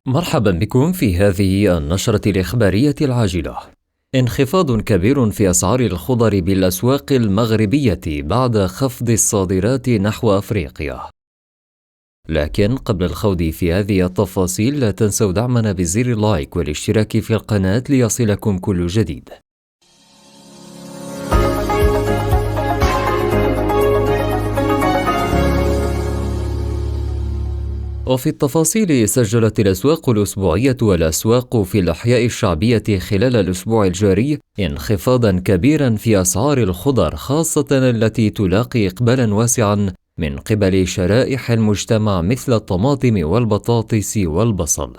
مرحبا بكم في هذه النشرة الإخبارية العاجلة. انخفاض كبير في أسعار الخضر بالأسواق المغربية بعد خفض الصادرات نحو أفريقيا. لكن قبل الخوض في هذه التفاصيل لا تنسوا دعمنا بزر اللايك والاشتراك في القناة ليصلكم كل جديد. وفي التفاصيل، سجلت الأسواق الأسبوعية والأسواق في الأحياء الشعبية خلال الأسبوع الجاري انخفاضا كبيرا في أسعار الخضر، خاصة التي تلاقي إقبالا واسعا من قبل شرائح المجتمع مثل الطماطم والبطاطس والبصل.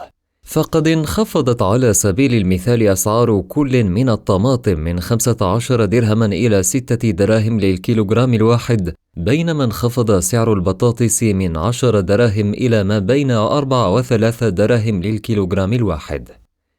فقد انخفضت على سبيل المثال أسعار كل من الطماطم من 15 درهما إلى 6 دراهم للكيلوغرام الواحد، بينما انخفض سعر البطاطس من 10 دراهم إلى ما بين 4 و3 دراهم للكيلوغرام الواحد.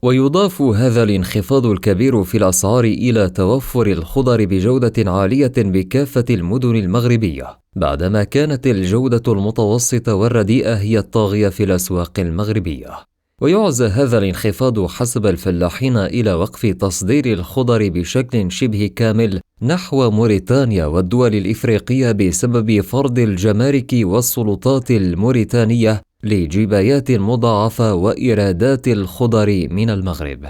ويضاف هذا الانخفاض الكبير في الأسعار إلى توفر الخضر بجودة عالية بكافة المدن المغربية، بعدما كانت الجودة المتوسطة والرديئة هي الطاغية في الأسواق المغربية. ويعزى هذا الانخفاض حسب الفلاحين إلى وقف تصدير الخضر بشكل شبه كامل نحو موريتانيا والدول الإفريقية بسبب فرض الجمارك والسلطات الموريتانية لجبايات مضاعفة وإيرادات الخضر من المغرب.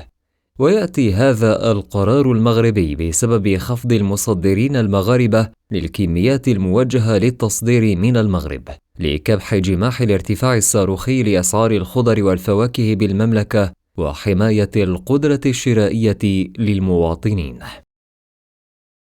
ويأتي هذا القرار المغربي بسبب خفض المصدرين المغاربة للكميات الموجهة للتصدير من المغرب لكبح جماح الارتفاع الصاروخي لأسعار الخضر والفواكه بالمملكة وحماية القدرة الشرائية للمواطنين.